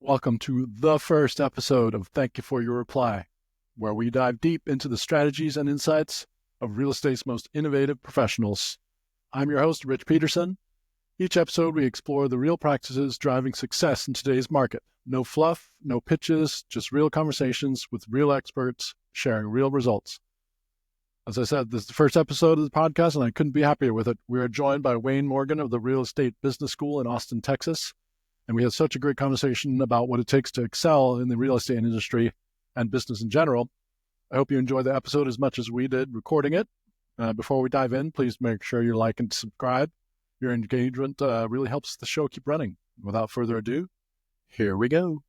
Welcome to the first episode of Thank You for Your Reply, where we dive deep into the strategies and insights of real estate's most innovative professionals. I'm your host, Rich Peterson. Each episode, we explore the real practices driving success in today's market. No fluff, no pitches, just real conversations with real experts sharing real results. As I said, this is the first episode of the podcast, and I couldn't be happier with it. We are joined by Wayne Morgan of the Real Estate Business School in Austin, Texas. And we had such a great conversation about what it takes to excel in the real estate industry and business in general. I hope you enjoyed the episode as much as we did recording it. Before we dive in, please make sure you like and subscribe. Your engagement really helps the show keep running. Without further ado, here we go.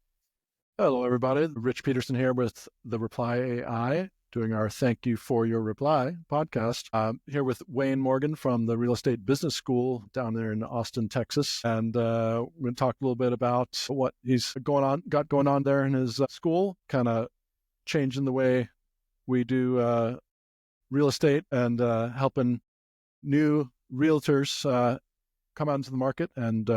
Hello, everybody. Rich Peterson here with the Reply AI, doing our Thank You for Your Reply podcast. Here with Wayne Morgan from the Real Estate Business School down there in Austin, Texas. And we're going to talk a little bit about what he's got going on there in his school, kind of changing the way we do real estate and helping new realtors come out into the market and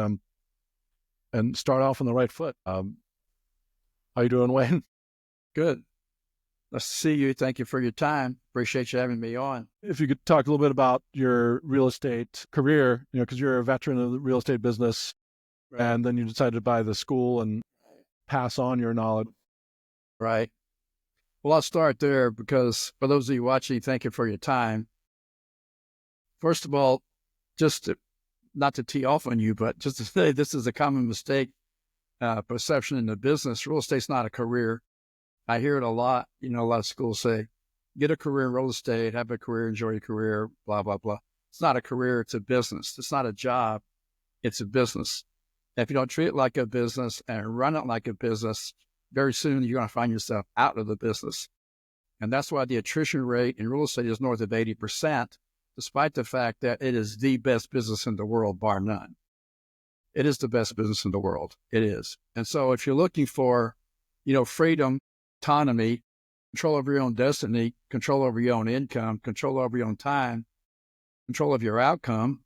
start off on the right foot. How you doing, Wayne? Good. Nice to see you. Thank you for your time. Appreciate you having me on. If you could talk a little bit about your real estate career, because you're a veteran of the real estate business, right, and then you decided to buy the school and pass on your knowledge. Right. Well, I'll start there because for those of you watching, thank you for your time. First of all, not to tee off on you, but just to say this is a common mistake, perception in the business. Real estate's not a career. I hear it a lot. A lot of schools say, get a career in real estate, have a career, enjoy your career, blah, blah, blah. It's not a career. It's a business. It's not a job. It's a business. If you don't treat it like a business and run it like a business, very soon you're going to find yourself out of the business. And that's why the attrition rate in real estate is north of 80%, despite the fact that it is the best business in the world, bar none. It is the best business in the world. It is. And so if you're looking for, freedom, autonomy, control over your own destiny, control over your own income, control over your own time, control of your outcome,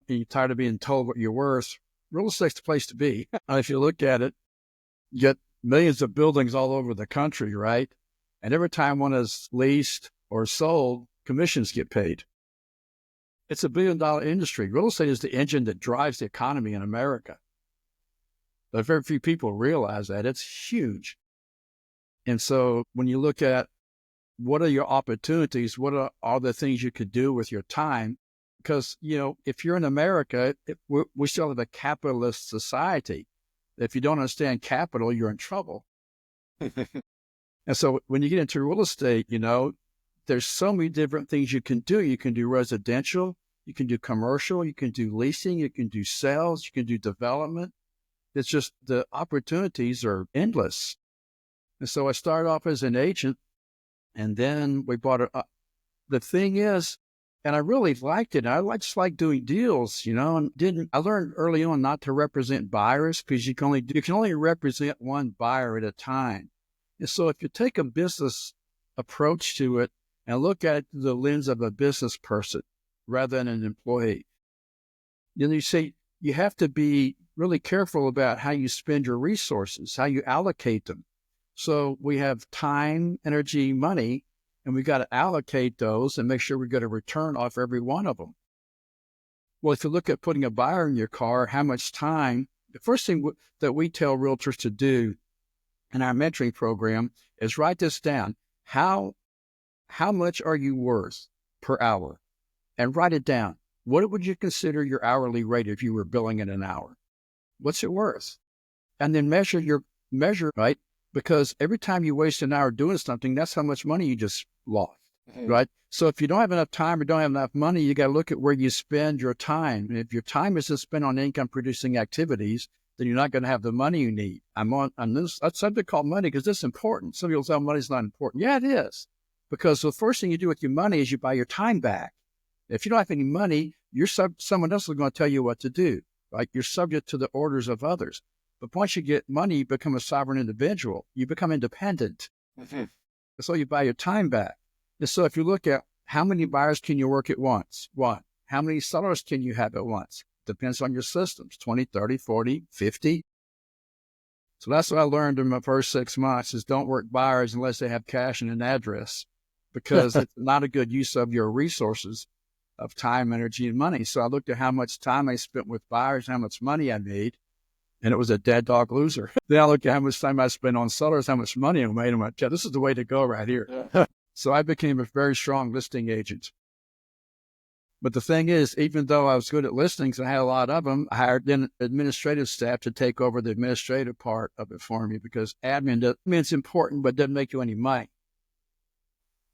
and you're tired of being told what you're worth, real estate's the place to be. If you look at it, you get millions of buildings all over the country, right? And every time one is leased or sold, commissions get paid. It's a billion-dollar industry. Real estate is the engine that drives the economy in America. But very few people realize that. It's huge. And so when you look at what are your opportunities, what are the things you could do with your time? Because, if you're in America, we still have a capitalist society. If you don't understand capital, you're in trouble. And so when you get into real estate, there's so many different things you can do. You can do residential, you can do commercial, you can do leasing, you can do sales, you can do development. It's just the opportunities are endless. And so I started off as an agent, and then we bought it. The thing is, and I really liked it. I just like doing deals, and I learned early on not to represent buyers because you can only represent one buyer at a time. And so if you take a business approach to it and look at it through the lens of a business person rather than an employee, then you see you have to be really careful about how you spend your resources, how you allocate them. So we have time, energy, money, and we got to allocate those and make sure we get a return off every one of them. Well, if you look at putting a buyer in your car, how much time, the first thing that we tell realtors to do in our mentoring program is write this down. How much are you worth per hour? And write it down. What would you consider your hourly rate if you were billing in an hour? What's it worth? And then measure, right? Because every time you waste an hour doing something, that's how much money you just lost, right? So if you don't have enough time or don't have enough money, you got to look at where you spend your time. And if your time isn't spent on income-producing activities, then you're not going to have the money you need. I'm on this subject called money because it's important. Some people say money's not important. Yeah, it is. Because the first thing you do with your money is you buy your time back. If you don't have any money, someone else is going to tell you what to do, right? You're subject to the orders of others. But once you get money, you become a sovereign individual. You become independent. So you buy your time back. And so if you look at how many buyers can you work at once? One. How many sellers can you have at once? Depends on your systems, 20, 30, 40, 50. So that's what I learned in my first 6 months is don't work buyers unless they have cash and an address, because it's not a good use of your resources of time, energy, and money. So I looked at how much time I spent with buyers, how much money I made, and it was a dead dog loser. Then I looked at how much time I spent on sellers, how much money I made, and I went, yeah, this is the way to go right here. Yeah. So I became a very strong listing agent. But the thing is, even though I was good at listings and I had a lot of them, I hired an administrative staff to take over the administrative part of it for me, because admin's important, but doesn't make you any money.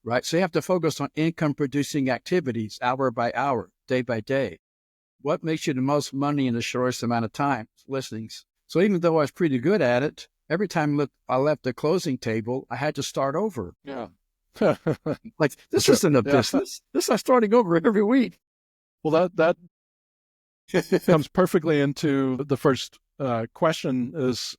Right? So you have to focus on income producing activities, hour by hour, day by day. What makes you the most money in the shortest amount of time? Listings. So even though I was pretty good at it, every time I left the closing table, I had to start over. Yeah. Like, this isn't a business. This is starting over every week. Well, that comes perfectly into the first question is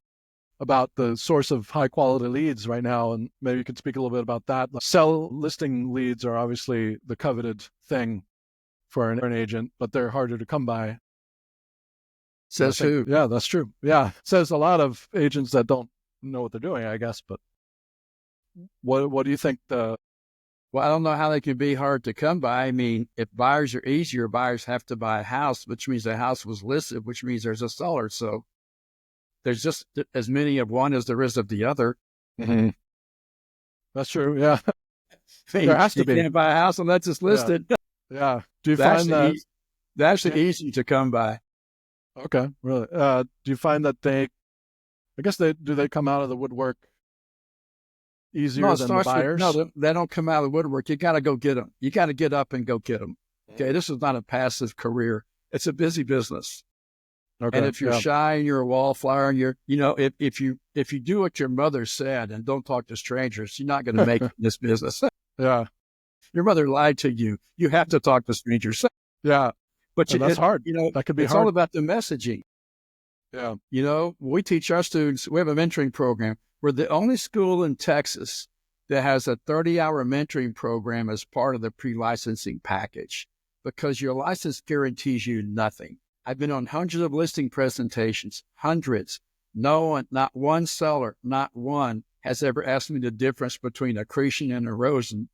about the source of high quality leads right now. And maybe you could speak a little bit about that. Sell listing leads are obviously the coveted thing for an agent, but they're harder to come by. Says who? Yeah, that's true. Yeah. Says a lot of agents that don't know what they're doing, I guess. But what do you think Well, I don't know how they can be hard to come by. I mean, if buyers are easier, buyers have to buy a house, which means the house was listed, which means there's a seller. So there's just as many of one as there is of the other. Mm-hmm. That's true. Yeah. I mean, there has to you be. can't buy a house unless it's listed. Yeah. Do you find that that's easy to come by? Okay, really. Do you find that they come out of the woodwork easier than the buyers? No, they don't come out of the woodwork. You got to go get them. You got to get up and go get them. Okay, this is not a passive career. It's a busy business. Okay, and if you're shy and you're a wallflower and if you do what your mother said and don't talk to strangers, you're not going to make it in this business. Yeah. Your mother lied to you. You have to talk to strangers. Yeah. But that's hard. That could be it's hard. all about the messaging. Yeah. We teach our students, we have a mentoring program. We're the only school in Texas that has a 30-hour mentoring program as part of the pre-licensing package, because your license guarantees you nothing. I've been on hundreds of listing presentations, hundreds. Not one seller, not one has ever asked me the difference between accretion and erosion.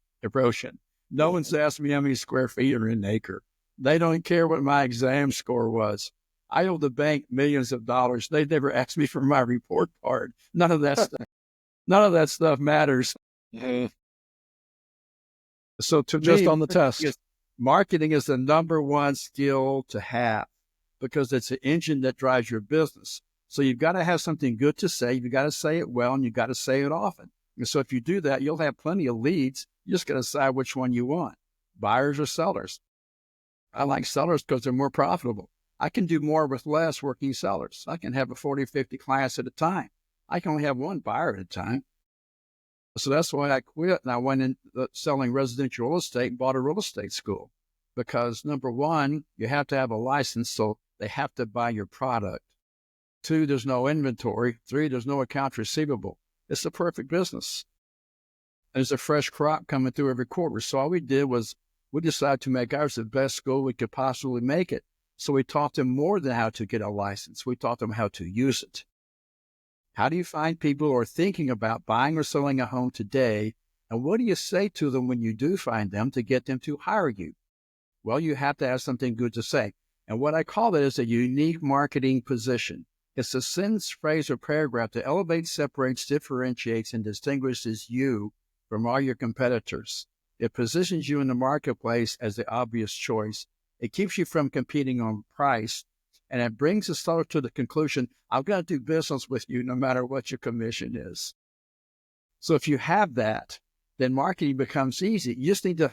No one's asked me how many square feet are in an acre. They don't care what my exam score was. I owe the bank millions of dollars. They never asked me for my report card. None of that stuff. None of that stuff matters. Mm-hmm. So to just me, on the test, marketing is the number one skill to have, because it's the engine that drives your business. So you've got to have something good to say. You've got to say it well, and you've got to say it often. And so if you do that, you'll have plenty of leads. You just got to decide which one you want, buyers or sellers. I like sellers because they're more profitable. I can do more with less working sellers. I can have 40, 50 clients at a time. I can only have one buyer at a time. So that's why I quit, and I went in selling residential real estate and bought a real estate school. Because number one, you have to have a license, so they have to buy your product. 2, there's no inventory. 3, there's no accounts receivable. It's the perfect business. There's a fresh crop coming through every quarter. So all we did was we decided to make ours the best school we could possibly make it. So we taught them more than how to get a license. We taught them how to use it. How do you find people who are thinking about buying or selling a home today? And what do you say to them when you do find them to get them to hire you? Well, you have to have something good to say. And what I call it is a unique marketing position. It's a sentence, phrase, or paragraph that elevates, separates, differentiates, and distinguishes you from all your competitors. It positions you in the marketplace as the obvious choice. It keeps you from competing on price, and it brings the seller to the conclusion, I'm going to do business with you no matter what your commission is. So if you have that, then marketing becomes easy. You just need to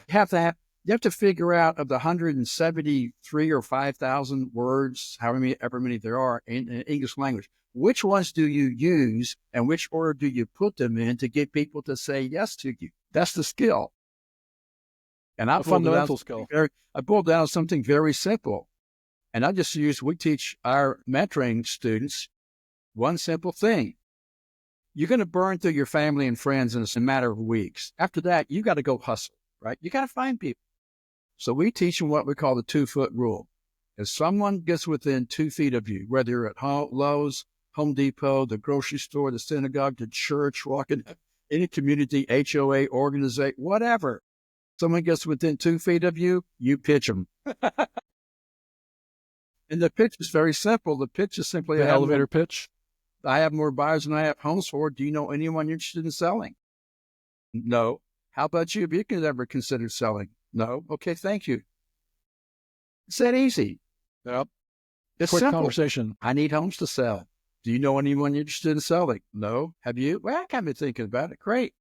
you have to figure out of the 173 or 5,000 words, however many there are in English language, which ones do you use and which order do you put them in to get people to say yes to you? That's the skill. And I fundamental skill. I boiled down something very simple. And we teach our mentoring students one simple thing. You're going to burn through your family and friends in a matter of weeks. After that, you got to go hustle, right? You got to find people. So we teach them what we call the 2-foot rule. If someone gets within 2 feet of you, whether you're at Lowe's Home Depot, the grocery store, the synagogue, the church, walking any community, HOA, organization, whatever. Someone gets within 2 feet of you, you pitch them. And the pitch is very simple. The pitch is simply The elevator pitch. I have more buyers than I have homes for. Do you know anyone you're interested in selling? No. How about you? Have you ever considered selling? No. Okay, thank you. It's that easy. Yep. It's Quick simple. conversation. I need homes to sell. Do you know anyone interested in selling? No. Have you? Well, I kind of thinking about it. Great.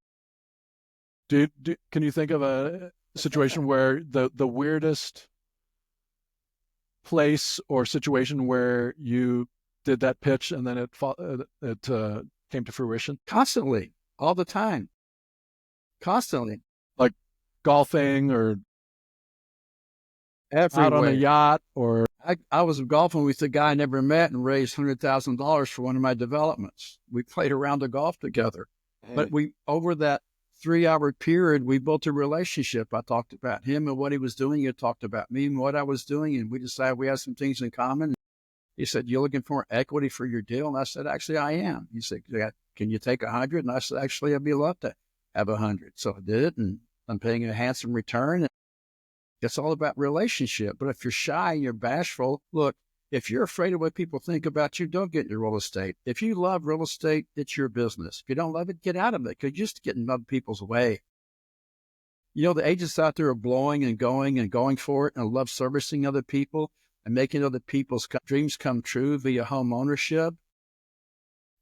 Can you think of a situation where the weirdest place or situation where you did that pitch and then it came to fruition? Constantly, all the time. Constantly. Like golfing or Everywhere. out on a yacht or... I was golfing with a guy I never met and raised $100,000 for one of my developments. We played a round of golf together. But over that 3-hour period, we built a relationship. I talked about him and what he was doing. He talked about me and what I was doing. And we decided we had some things in common. He said, "You're looking for equity for your deal?" And I said, "Actually, I am." He said, "Can you take 100?" And I said, "Actually, I'd be love to have 100. So I did it, and I'm paying a handsome return. It's all about relationship. But if you're shy, you're bashful, look, if you're afraid of what people think about you, don't get into real estate. If you love real estate, it's your business. If you don't love it, get out of it, because you're just getting in other people's way. You know, the agents out there are blowing and going for it and love servicing other people and making other people's dreams come true via home ownership.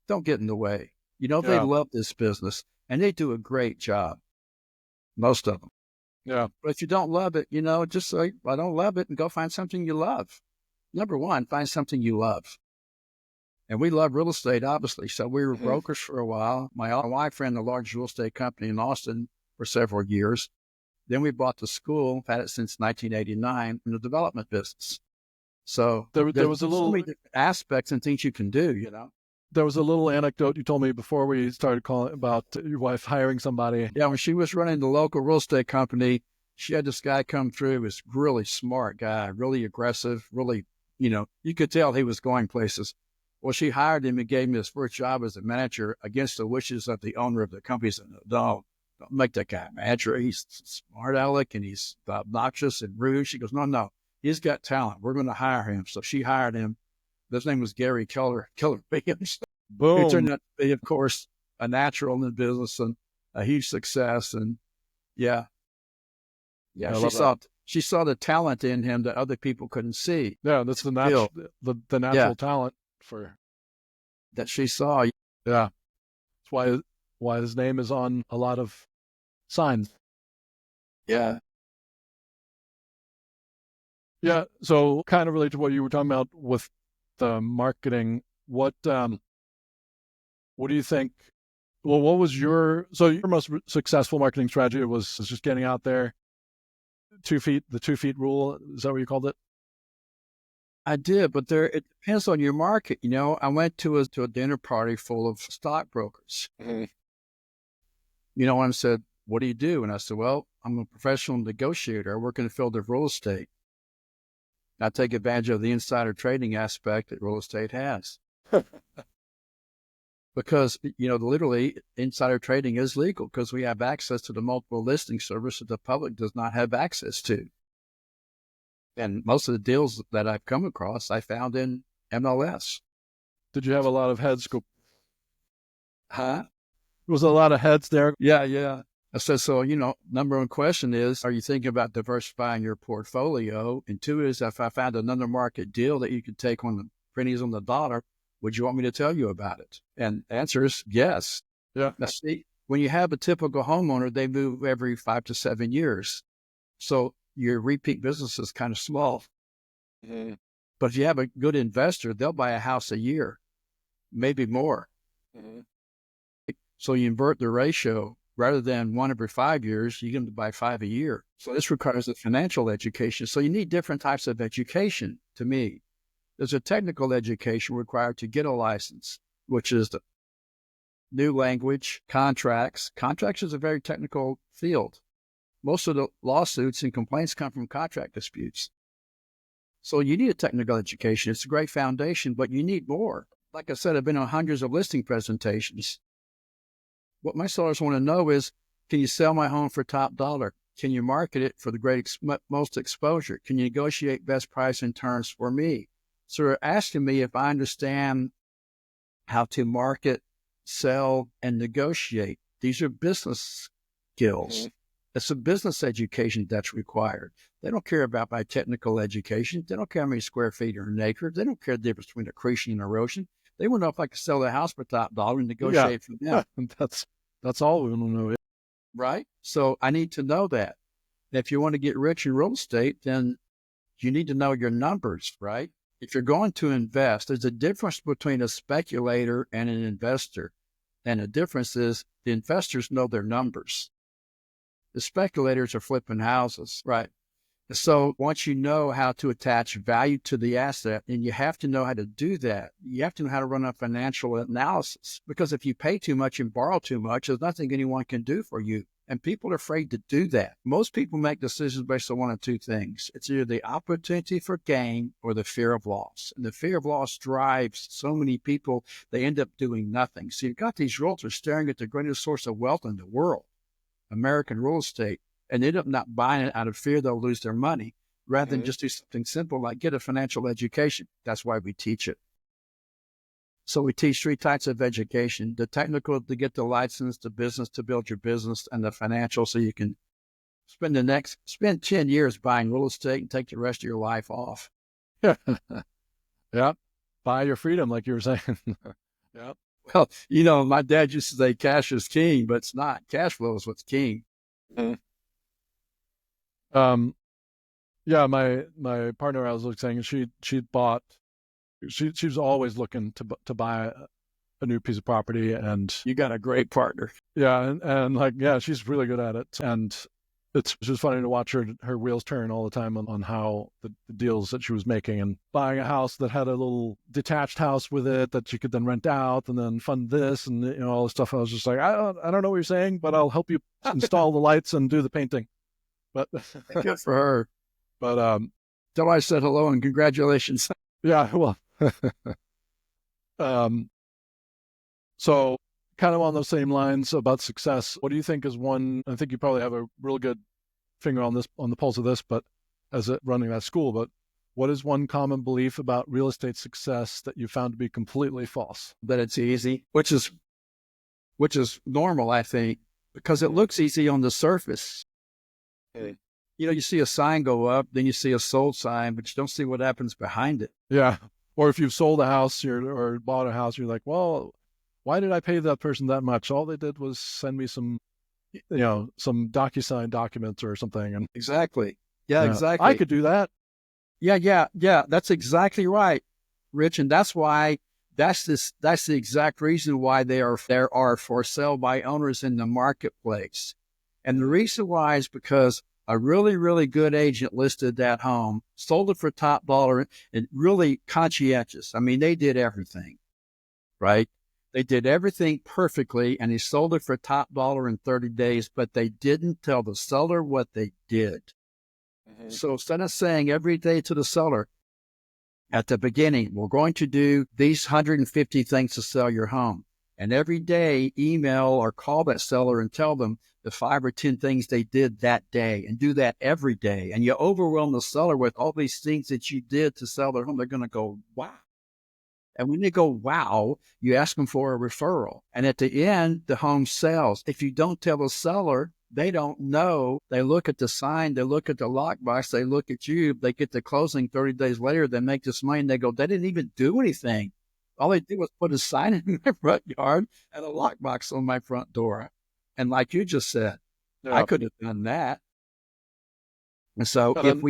Don't get in the way. You know, they love this business and they do a great job. Most of them. Yeah. But if you don't love it, you know, just say, "I don't love it," and go find something you love. Number one, find something you love. And we love real estate, obviously. So we were brokers for a while. My wife ran a large real estate company in Austin for several years. Then we bought the school, had it since 1989, in the development business. So there was a little so many different aspects and things you can do, you know. There was a little anecdote you told me before we started calling about your wife hiring somebody. Yeah, when she was running the local real estate company, she had this guy come through. He was a really smart guy, really aggressive, really, you know, you could tell he was going places. Well, she hired him and gave him his first job as a manager against the wishes of the owner of the company. He said, "No, don't make that guy a manager. He's smart aleck and he's obnoxious and rude." She goes, No, he's got talent. We're going to hire him. So she hired him. His name was Gary Keller Williams. Boom. He turned out to be, of course, a natural in the business and a huge success. And yeah, she saw the talent in him that other people couldn't see. Yeah, that's the natural talent for that she saw. Yeah, that's why his name is on a lot of signs. Yeah. Yeah. So kind of related to what you were talking about with the marketing, what do you think? Well, what was your most successful marketing strategy was just getting out there, the 2 feet rule. Is that what you called it? I did, but it depends on your market. You know, I went to a dinner party full of stockbrokers. You know, and I said, "What do you do?" And I said, "Well, I'm a professional negotiator. I work in the field of real estate. I take advantage of the insider trading aspect that real estate has." Because, you know, literally insider trading is legal because we have access to the multiple listing service that the public does not have access to. And most of the deals that I've come across, I found in MLS. Did you have a lot of heads go? Huh? There was a lot of heads there. Yeah. I said, so, you know, number one question is, are you thinking about diversifying your portfolio? And two is, if I found another market deal that you could take on the pennies on the dollar, would you want me to tell you about it? And the answer is yes. Yeah. Now, see, when you have a typical homeowner, they move every 5 to 7 years. So your repeat business is kind of small. But if you have a good investor, they'll buy a house a year, maybe more. So you invert the ratio. Rather than 1 every 5 years, you can buy 5 a year. So this requires a financial education. So you need different types of education, to me. There's a technical education required to get a license, which is the new language, contracts. Contracts is a very technical field. Most of the lawsuits and complaints come from contract disputes. So you need a technical education. It's a great foundation, but you need more. like I said, I've been on hundreds of listing presentations. What my sellers want to know is, can you sell my home for top dollar? Can you market it for the most exposure? Can you negotiate best price and terms for me? So they're asking me if I understand how to market, sell, and negotiate. These are business skills. Mm-hmm. It's a business education that's required. They don't care about my technical education. They don't care how many square feet or an acre. They don't care the difference between accretion and erosion. They want to know if I can sell the house for top dollar and negotiate for them. That's all we want to know. Right? So I need to know that. If you want to get rich in real estate, then you need to know your numbers, right? If you're going to invest, there's a difference between a speculator and an investor. And the difference is the investors know their numbers. The speculators are flipping houses, right? So once you know how to attach value to the asset, and you have to know how to do that, you have to know how to run a financial analysis. Because if you pay too much and borrow too much, there's nothing anyone can do for you. And people are afraid to do that. Most people make decisions based on one of two things. It's either the opportunity for gain or the fear of loss. And the fear of loss drives so many people, they end up doing nothing. So you've got these realtors staring at the greatest source of wealth in the world, American real estate, and they end up not buying it out of fear they'll lose their money, rather than just do something simple like get a financial education. That's why we teach it. So we teach three types of education: the technical to get the license, the business to build your business, and the financial so you can spend 10 years buying real estate and take the rest of your life off. Yeah. Buy your freedom, like you were saying. Yeah. Well, my dad used to say cash is king, but it's not. Cash flow is what's king. Mm-hmm. Yeah, my partner, I was saying, she was always looking to buy a new piece of property, and you got a great partner. Yeah, and she's really good at it, and it's just funny to watch her wheels turn all the time on how the deals that she was making, and buying a house that had a little detached house with it that you could then rent out and then fund this and all this stuff. I was just like, I don't know what you're saying, but I'll help you install the lights and do the painting. But good for her. But tell her I said hello and congratulations. Yeah, well. So kind of on those same lines about success, what do you think is one? I think you probably have a real good finger on the pulse of this, but as running that school, but what is one common belief about real estate success that you found to be completely false? That it's easy, which is normal, I think, because it looks easy on the surface. Okay. You see a sign go up, then you see a sold sign, but you don't see what happens behind it. Yeah. Or if you've sold a house or bought a house, you're like, well, why did I pay that person that much? All they did was send me some DocuSign documents or something. And exactly. Yeah, exactly. I could do that. Yeah. That's exactly right, Rich. And that's why that's the exact reason why there are for sale by owners in the marketplace. And the reason why is because a really, really good agent listed that home, sold it for top dollar, and really conscientious. I mean, they did everything, right? They did everything perfectly, and he sold it for top dollar in 30 days, but they didn't tell the seller what they did. Mm-hmm. So instead of saying every day to the seller at the beginning, we're going to do these 150 things to sell your home, and every day email or call that seller and tell them the 5 or 10 things they did that day, and do that every day. And you overwhelm the seller with all these things that you did to sell their home. They're going to go, wow. And when they go, wow, you ask them for a referral. And at the end, the home sells. If you don't tell the seller, they don't know. They look at the sign, they look at the lockbox, they look at you, they get the closing 30 days later, they make this money, and they go, they didn't even do anything. All they did was put a sign in my front yard and a lockbox on my front door. And like you just said, yeah. I could have done that. And so if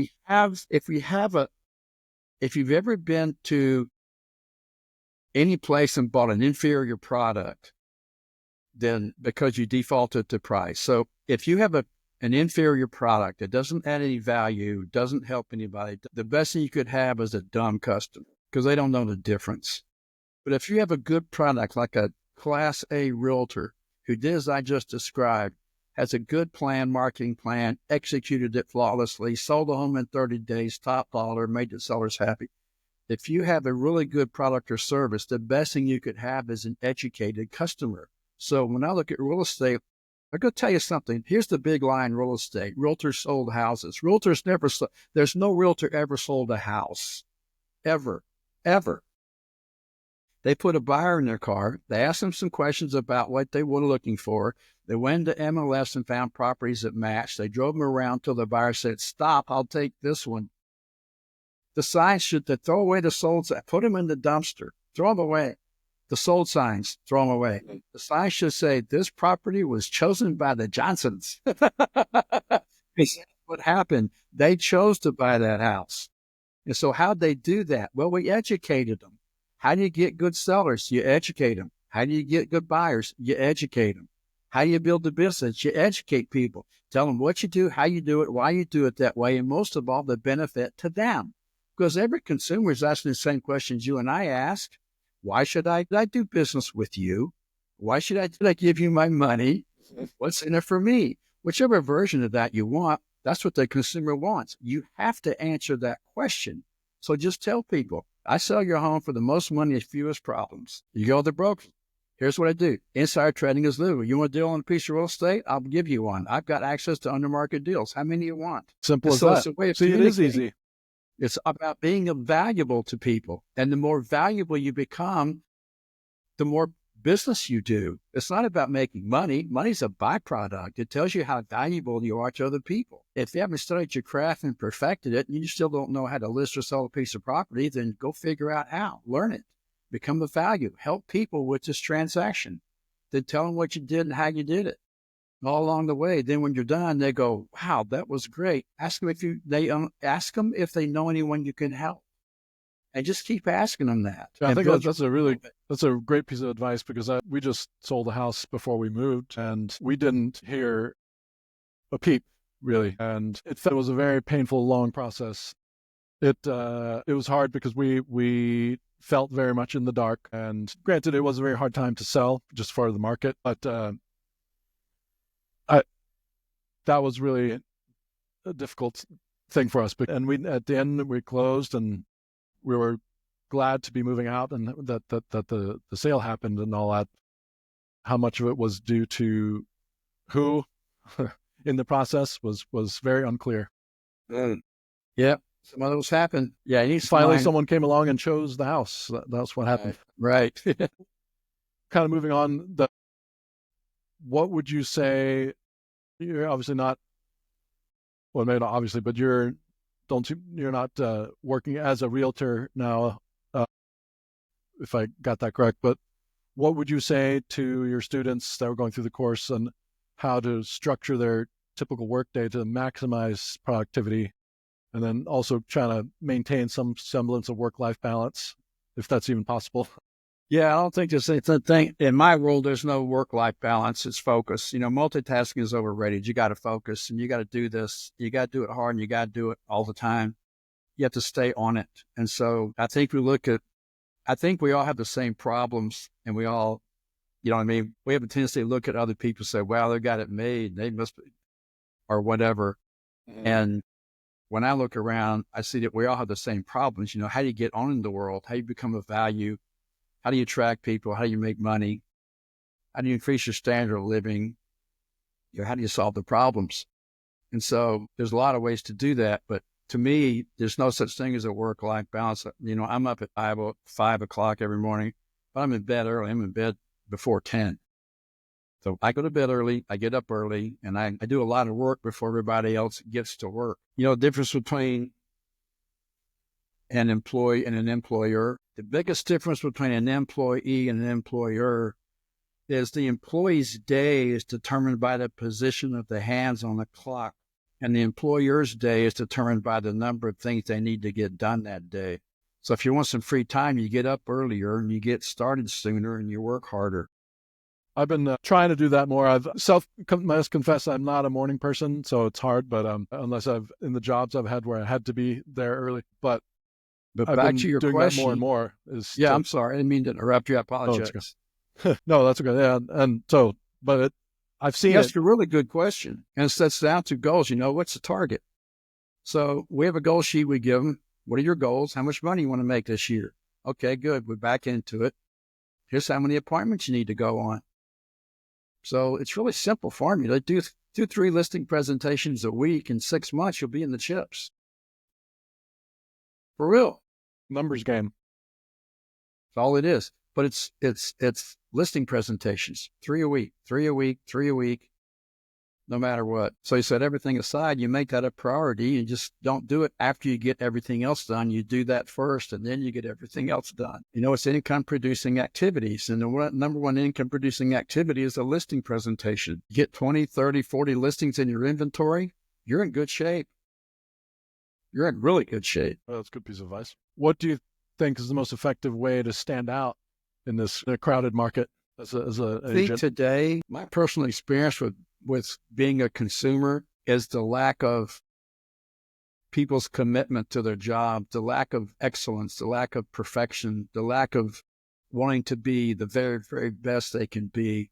you've ever been to any place and bought an inferior product, then because you defaulted to price. So if you have an inferior product that doesn't add any value, doesn't help anybody, the best thing you could have is a dumb customer because they don't know the difference. But if you have a good product, like a Class A realtor who did as I just described, has a good plan, marketing plan, executed it flawlessly, sold the home in 30 days, top dollar, made the sellers happy, if you have a really good product or service, the best thing you could have is an educated customer. So when I look at real estate, I'm going to tell you something. Here's the big line in real estate. Realtors sold houses. Realtors never sold. There's no realtor ever sold a house. Ever. Ever. They put a buyer in their car. They asked them some questions about what they were looking for. They went to MLS and found properties that matched. They drove them around till the buyer said, stop, I'll take this one. The signs should throw away the sold signs, put them in the dumpster, throw them away. The sold signs, throw them away. The signs should say, this property was chosen by the Johnsons. What happened? They chose to buy that house. And so how'd they do that? Well, we educated them. How do you get good sellers? You educate them. How do you get good buyers? You educate them. How do you build a business? You educate people. Tell them what you do, how you do it, why you do it that way, and most of all, the benefit to them. Because every consumer is asking the same questions you and I ask. Why should I do business with you? Why should I give you my money? What's in it for me? Whichever version of that you want, that's what the consumer wants. You have to answer that question. So just tell people, I sell your home for the most money and fewest problems. You go to the broker. Here's what I do. Insider trading is legal. You want a deal on a piece of real estate? I'll give you one. I've got access to undermarket deals. How many you want? Simple as that. It's a way of See, it is easy. It's about being valuable to people. And the more valuable you become, the more business you do. It's not about making money. Money's a byproduct. It tells you how valuable you are to other people. If you haven't studied your craft and perfected it, and you still don't know how to list or sell a piece of property, then go figure out how. Learn it. Become the value. Help people with this transaction. Then tell them what you did and how you did it. All along the way, then when you're done, they go, wow, that was great. Ask them ask them if they know anyone you can help. And just keep asking them that. I think that's a great piece of advice, because we just sold a house before we moved, and we didn't hear a peep really, and it was a very painful, long process. It was hard because we felt very much in the dark, and granted, it was a very hard time to sell just for the market, but that was really a difficult thing for us. And at the end we closed, and we were glad to be moving out, and that the sale happened and all that. How much of it was due to who in the process was very unclear. Yeah, some of those happen. Yeah, finally someone came along and chose the house. That's what happened. Right. Kind of moving on. What would you say? You're obviously not. Well, maybe not obviously, but you're not working as a realtor now, if I got that correct. But what would you say to your students that were going through the course on how to structure their typical workday to maximize productivity, and then also trying to maintain some semblance of work-life balance, if that's even possible? Yeah, I don't think it's a thing. In my world, there's no work-life balance. It's focus. Multitasking is overrated. You got to focus, and you got to do this. You got to do it hard, and you got to do it all the time. You have to stay on it. And so I think we all have the same problems, and we all, we have a tendency to look at other people and say, wow, they got it made. They must be, or whatever. Mm-hmm. And when I look around, I see that we all have the same problems. How do you get on in the world? How do you become a value? How do you attract people? How do you make money? How do you increase your standard of living? How do you solve the problems? And so there's a lot of ways to do that. But to me, there's no such thing as a work-life balance. I'm up at 5 o'clock every morning, but I'm in bed early. I'm in bed before 10. So I go to bed early, I get up early, and I do a lot of work before everybody else gets to work. The difference between an employee and an employer. The biggest difference between an employee and an employer is the employee's day is determined by the position of the hands on the clock, and the employer's day is determined by the number of things they need to get done that day. So if you want some free time, you get up earlier and you get started sooner and you work harder. I've been trying to do that more. I must confess I'm not a morning person, so it's hard, but unless in the jobs I've had where I had to be there early. But I've back been to your doing question, that more and more. I'm sorry. I didn't mean to interrupt you. I apologize. No, that's okay. Yeah, and so, but I've seen That's a really good question. And it sets down to goals. What's the target? So we have a goal sheet we give them. What are your goals? How much money you want to make this year? Okay, good. We're back into it. Here's how many appointments you need to go on. So it's really simple formula. Do 3 listing presentations a week. In 6 months, you'll be in the chips. For real. Numbers game. That's all it is. But it's listing presentations, 3 a week, 3 a week, 3 a week, no matter what. So you set everything aside, you make that a priority. You just don't do it after you get everything else done. You do that first, and then you get everything else done. It's income producing activities. And the number one income producing activity is a listing presentation. You get 20, 30, 40 listings in your inventory, you're in good shape. You're in really good shape. Well, that's a good piece of advice. What do you think is the most effective way to stand out in this crowded market as a I think agent? today, my personal experience with being a consumer is the lack of people's commitment to their job, the lack of excellence, the lack of perfection, the lack of wanting to be the very, very best they can be.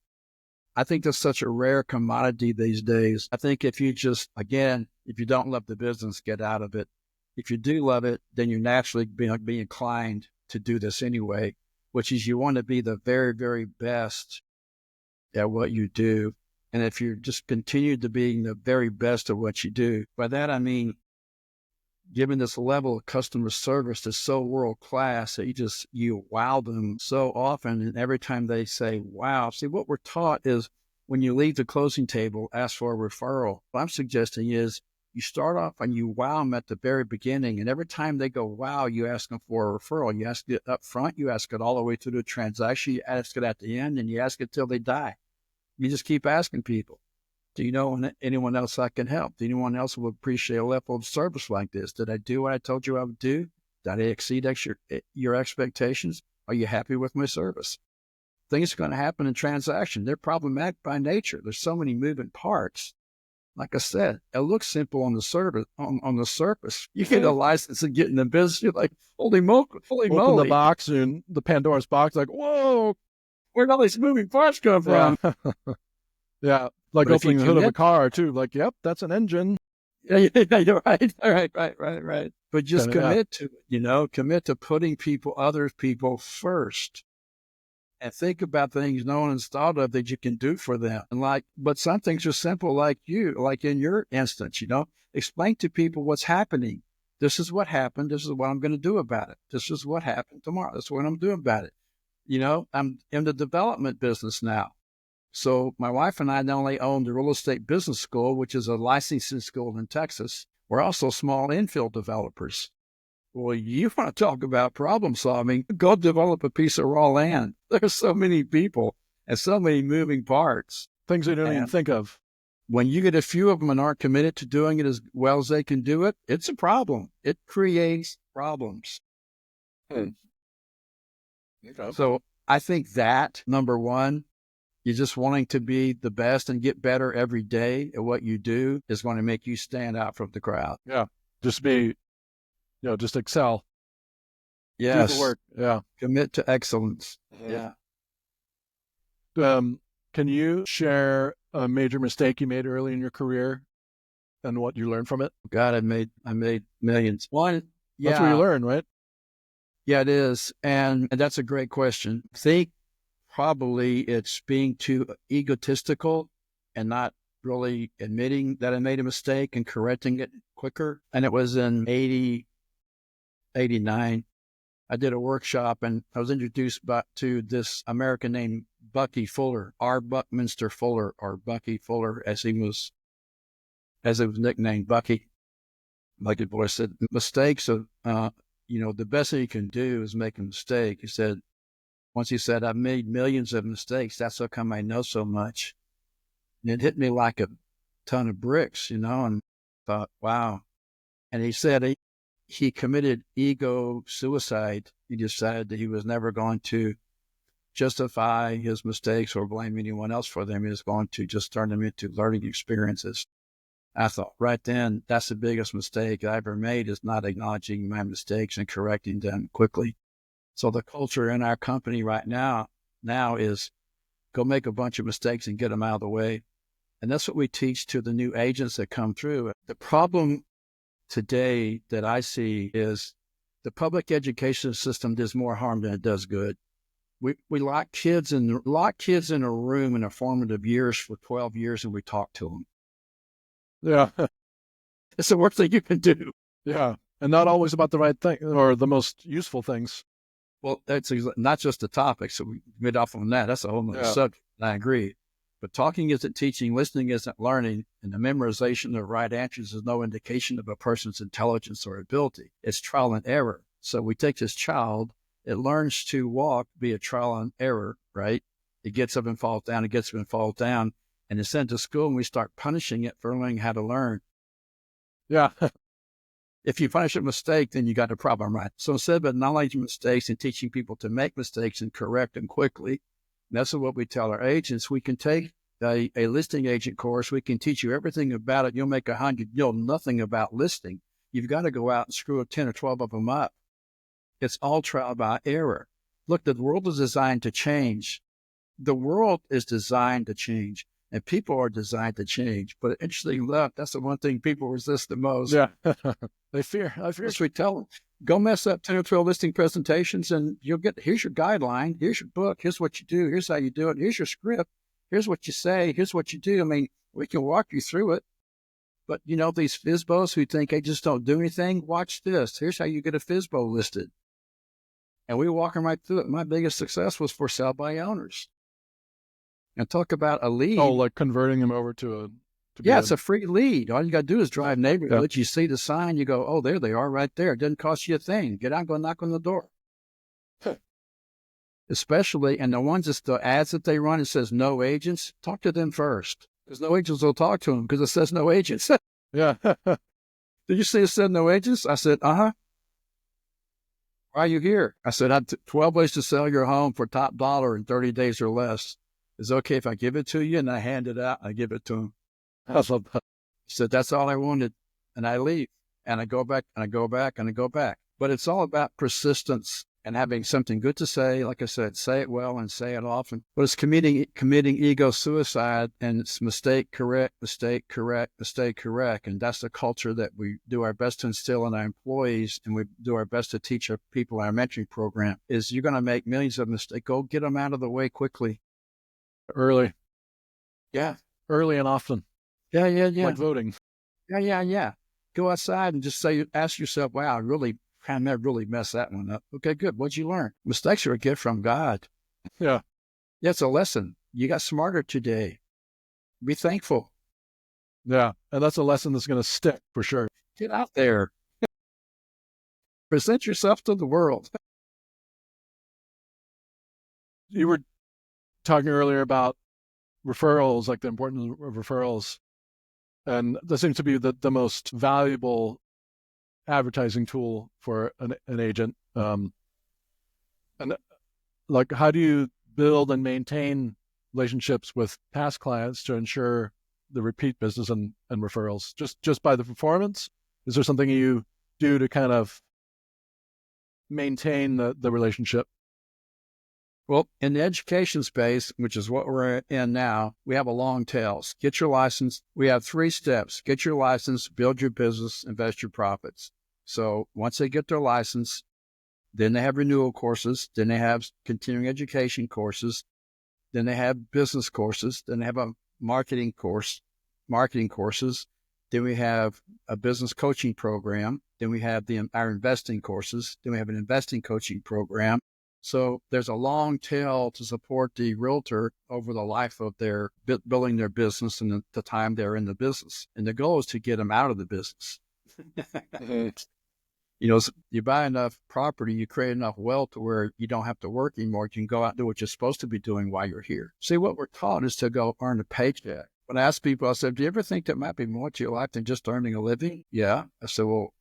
I think that's such a rare commodity these days. I think if you don't love the business, get out of it. If you do love it, then you're naturally be inclined to do this anyway, which is you want to be the very, very best at what you do. And if you just continue to being the very best at what you do, by that I mean, given this level of customer service that's so world-class that you wow them so often. And every time they say, wow, see, what we're taught is when you leave the closing table, ask for a referral. What I'm suggesting is you start off and you wow them at the very beginning. And every time they go, wow, you ask them for a referral. You ask it up front, you ask it all the way through the transaction, you ask it at the end, and you ask it till they die. You just keep asking people, do you know anyone else I can help? Do anyone else will appreciate a level of service like this? Did I do what I told you I would do? Did I exceed your expectations? Are you happy with my service? Things are going to happen in transaction. They're problematic by nature. There's so many moving parts. Like I said, it looks simple on the surface. You get a license and get in the business. You're like, holy moly. Open the box and the Pandora's box, like, whoa, where'd all these moving parts come from? Yeah. Like opening the hood of a car too. Like, yep, that's an engine. Yeah, you're right. Right. But just commit to it, commit to putting other people first. And think about things no one has thought of that you can do for them. But some things are simple, like in your instance, explain to people what's happening. This is what happened. This is what I'm going to do about it. This is what happened tomorrow. That's what I'm doing about it. I'm in the development business now. So my wife and I not only own the Real Estate Business School, which is a licensing school in Texas, we're also small infill developers. Well, you want to talk about problem solving, go develop a piece of raw land. There's so many people and so many moving parts. Things they don't even think of. When you get a few of them and aren't committed to doing it as well as they can do it, it's a problem. It creates problems. Okay. So I think that, number one, you're just wanting to be the best and get better every day at what you do is going to make you stand out from the crowd. Yeah. Just just excel. Yes. Do the work. Yeah. Commit to excellence. Yeah. Can you share a major mistake you made early in your career and what you learned from it? God, I made millions. One, yeah. That's what you learn, right? Yeah, it is. And that's a great question. I think probably it's being too egotistical and not really admitting that I made a mistake and correcting it quicker. And it was in 89. I did a workshop and I was introduced to this American named Bucky Fuller, R. Buckminster Fuller, or Bucky Fuller, as it was nicknamed, Bucky. Bucky Fuller said, mistakes of, the best thing you can do is make a mistake. Once he said, I've made millions of mistakes. That's how come I know so much. And it hit me like a ton of bricks, and thought, wow. And he said he committed ego suicide. He decided that he was never going to justify his mistakes or blame anyone else for them. He was going to just turn them into learning experiences. I thought right then, that's the biggest mistake I ever made, is not acknowledging my mistakes and correcting them quickly. So the culture in our company right now is go make a bunch of mistakes and get them out of the way. And that's what we teach to the new agents that come through. The problem today that I see is The public education system does more harm than it does good. We lock kids in a room in their formative years for 12 years, and we talk to them. Yeah. It's the worst thing you can do. Yeah. And not always about the right thing or the most useful things. Well, that's not just the topic. So we made off on that. That's a whole nother subject. And I agree. But talking isn't teaching, listening isn't learning, and the memorization of right answers is no indication of a person's intelligence or ability. It's trial and error. So we take this child, it learns to walk via trial and error, right? It gets up and falls down, it gets up and falls down, and it's sent to school, and we start punishing it for learning how to learn. Yeah. If you punish a mistake, then you got a problem, right? So instead of acknowledging mistakes and teaching people to make mistakes and correct them quickly, that's what we tell our agents. We can take a listing agent course. We can teach you everything about it. You'll make 100. You'll know nothing about listing. You've got to go out and screw 10 or 12 of them up. It's all trial by error. Look, the world is designed to change. The world is designed to change, and people are designed to change. But interestingly enough, that's the one thing people resist the most. Yeah. I fear. So we tell them, go mess up 10 or 12 listing presentations, and you'll get, here's your guideline, here's your book, here's what you do, here's how you do it, here's your script, here's what you say, here's what you do. I mean, we can walk you through it. But, these FSBOs who think they just don't do anything, watch this. Here's how you get a FSBO listed. And we walk them right through it. My biggest success was for sell by owners. And talk about a lead. Oh, like converting them over to a... It's a free lead. All you got to do is drive neighborhoods. Yeah. You see the sign, you go, oh, there they are right there. It doesn't cost you a thing. Get out and go knock on the door. Especially, and the ones that's the ads that they run, it says no agents, talk to them first. Because no agents will talk to them because it says no agents. Yeah. Did you see it said no agents? I said, uh-huh. Why are you here? I said, I have 12 ways to sell your home for top dollar in 30 days or less. Is it okay if I give it to you? And I hand it out. I give it to them. I love that. He said, that's all I wanted. And I leave. And I go back, and I go back, and I go back. But it's all about persistence and having something good to say. Like I said, say it well and say it often. But it's committing ego suicide, and it's mistake, correct, mistake, correct, mistake, correct. And that's the culture that we do our best to instill in our employees, and we do our best to teach our people in our mentoring program, is you're going to make millions of mistakes. Go get them out of the way quickly. Early. Yeah. Early and often. Yeah. Like voting. Yeah. Go outside and just ask yourself, wow, I really messed that one up. Okay, good. What'd you learn? Mistakes are a gift from God. Yeah. Yeah, it's a lesson. You got smarter today. Be thankful. Yeah. And that's a lesson that's going to stick for sure. Get out there. Present yourself to the world. You were talking earlier about referrals, like the importance of referrals. And that seems to be the most valuable advertising tool for an agent. And like, how do you build and maintain relationships with past clients to ensure the repeat business and referrals? Just by the performance? Is there something you do to kind of maintain the relationship? Well, in the education space, which is what we're in now, we have a long tail. Get your license. We have 3 steps. Get your license, build your business, invest your profits. So once they get their license, then they have renewal courses, then they have continuing education courses, then they have business courses, then they have a marketing courses, then we have a business coaching program, then we have our investing courses, then we have an investing coaching program. So there's a long tail to support the realtor over the life of their building their business and the time they're in the business. And the goal is to get them out of the business. You buy enough property, you create enough wealth to where you don't have to work anymore. You can go out and do what you're supposed to be doing while you're here. See, what we're taught is to go earn a paycheck. When I ask people, I said, do you ever think there might be more to your life than just earning a living? Yeah. I said, well,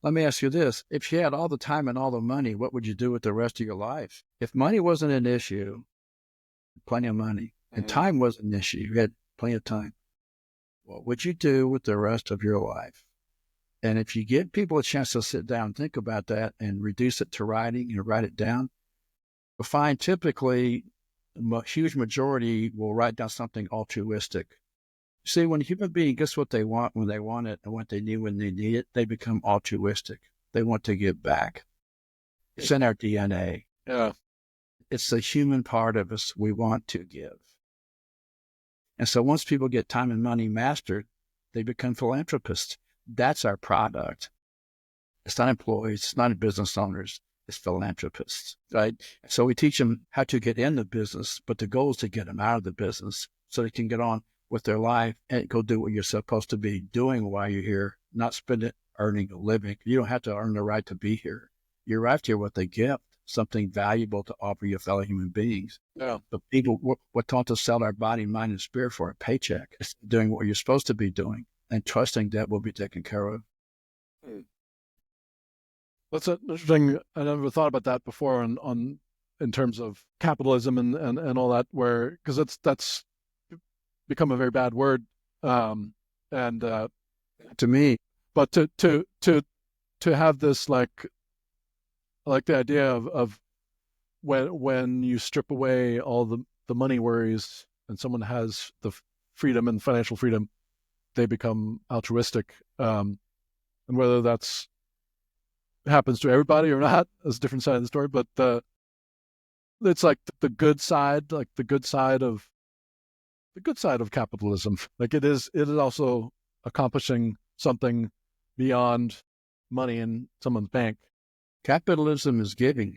let me ask you this. If you had all the time and all the money, what would you do with the rest of your life? If money wasn't an issue, plenty of money, and time wasn't an issue, you had plenty of time, what would you do with the rest of your life? And if you give people a chance to sit down and think about that and reduce it to writing and write it down, you'll find typically a huge majority will write down something altruistic. See, when a human being gets what they want when they want it and what they need when they need it, they become altruistic. They want to give back. It's in our DNA. Yeah. It's the human part of us we want to give. And so once people get time and money mastered, they become philanthropists. That's our product. It's not employees, it's not business owners, it's philanthropists, right? So we teach them how to get in the business, but the goal is to get them out of the business so they can get on with their life and go do what you're supposed to be doing while you're here, not spend it earning a living. You don't have to earn the right to be here. You arrived here with a gift, something valuable to offer your fellow human beings. Yeah. But people, we're taught to sell our body, mind, and spirit for a paycheck. It's doing what you're supposed to be doing and trusting that will be taken care of. That's interesting. I never thought about that before on in terms of capitalism and all that, where, because that's become a very bad word. And To me, but to have this, like the idea of when you strip away all the money worries and someone has the freedom and financial freedom, they become altruistic. And whether that's happens to everybody or not is a different side of the story. But it's like the good side, like the good side of capitalism. Like it is also accomplishing something beyond money in someone's bank. capitalism is giving.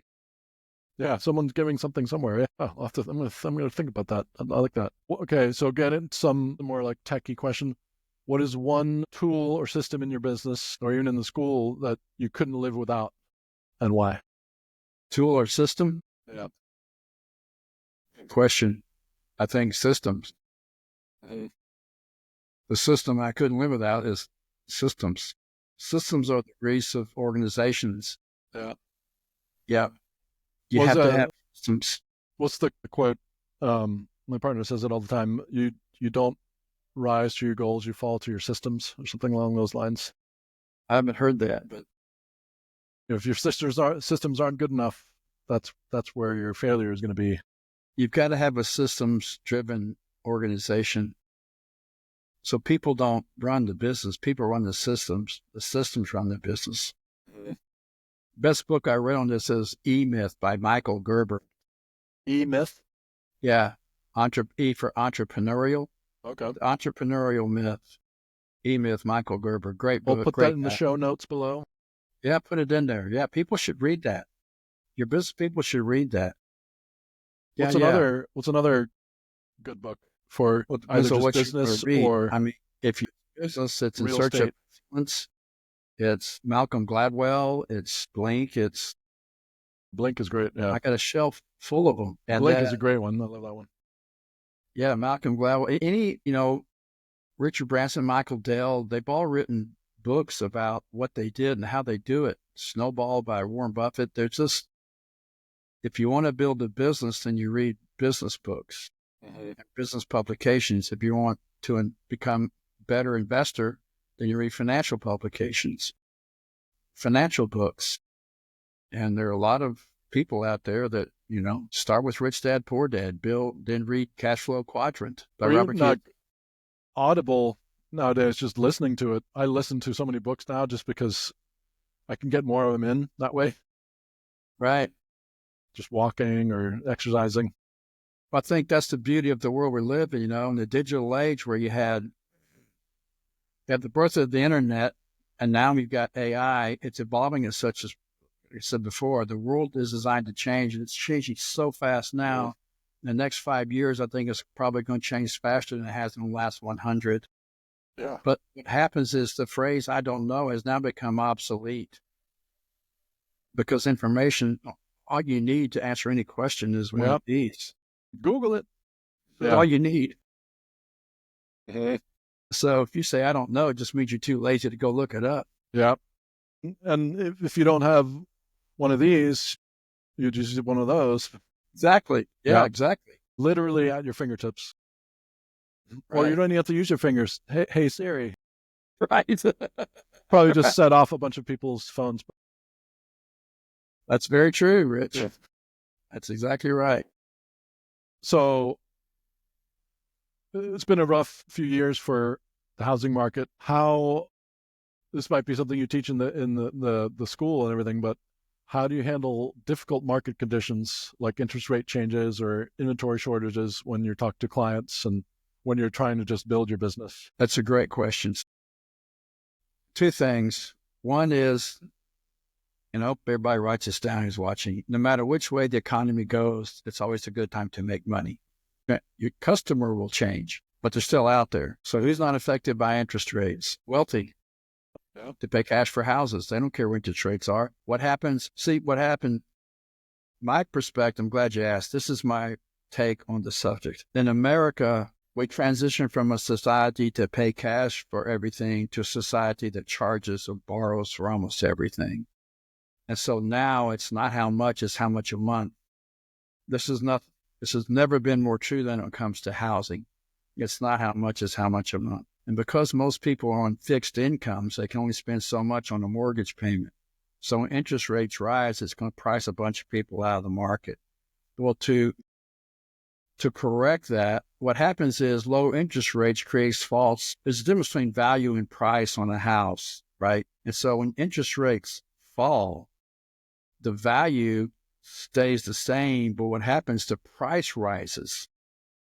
Yeah, someone's giving something somewhere. Yeah, I'm gonna think about that. I like that. Okay, so get into some more like techie question. What is one tool or system in your business or even in the school that you couldn't live without, and why? Tool or system? Yeah. Question. I think systems. The system I couldn't live without is systems. Systems are the grease of organizations. Yeah. Yeah. You have to have systems. What's the quote? My partner says it all the time. You don't rise to your goals, you fall to your systems, or something along those lines. I haven't heard that, but If your systems aren't good enough, that's where your failure is going to be. you've got to have a systems-driven organization. So people don't run the business. People run the systems. The systems run the business. Best book I read on this is E-Myth by Michael Gerber. E-Myth? Yeah. E for entrepreneurial. Okay. Entrepreneurial myth. E-Myth, Michael Gerber. Great book. We'll put that in the show notes below. Yeah, put it in there. Yeah, people should read that. Your business people should read that. What's another good book for either just business or, I mean, if your business, it's in search of excellence. It's Malcolm Gladwell. It's Blink. Blink is great. Yeah, I got a shelf full of them. And Blink is a great one. I love that one. Yeah, Malcolm Gladwell. Richard Branson, Michael Dell, they've all written books about what they did and how they do it. Snowball by Warren Buffett. They're just, if you want to build a business, then you read business books, business publications. If you want to become a better investor, then you read financial publications, financial books. And there are a lot of people out there that, start with Rich Dad, Poor Dad, then read Cash Flow Quadrant by Robert Kiyosaki. Audible nowadays, just listening to it. I listen to so many books now just because I can get more of them in that way. Right. Just walking or exercising. I think that's the beauty of the world we live in, in the digital age where you had the birth of the internet, and now you've got AI. It's evolving as such, as I said before. The world is designed to change, and it's changing so fast now. In the next 5 years, I think it's probably going to change faster than it has in the last 100. Yeah. But what happens is the phrase "I don't know" has now become obsolete because information, all you need to answer any question is one of these. Google it. That's all you need. So if you say "I don't know," it just means you're too lazy to go look it up. Yeah. And if you don't have one of these, you just use one of those. Exactly. Yeah, exactly. Literally at your fingertips. Right. Or you don't even have to use your fingers. Hey Siri. Right. Probably just set off a bunch of people's phones. That's very true, Rich. Yeah. That's exactly right. So it's been a rough few years for the housing market. How, this might be something you teach in the school and everything, but how do you handle difficult market conditions like interest rate changes or inventory shortages when you're talking to clients and when you're trying to just build your business? That's a great question. Two things. One is, and I hope everybody writes this down who's watching, no matter which way the economy goes, it's always a good time to make money. Your customer will change, but they're still out there. So who's not affected by interest rates? Wealthy. Yeah. To pay cash for houses. They don't care what interest rates are. What happens? See, what happened, my perspective, I'm glad you asked. This is my take on the subject. In America, we transitioned from a society to pay cash for everything to a society that charges or borrows for almost everything. And so now it's not how much, it's how much a month. This has never been more true than when it comes to housing. It's not how much, it's how much a month. And because most people are on fixed incomes, they can only spend so much on a mortgage payment. So when interest rates rise, it's going to price a bunch of people out of the market. Well, to correct that, what happens is low interest rates creates there's a difference between value and price on a house, right? And so when interest rates fall, the value stays the same, but what happens, the price rises.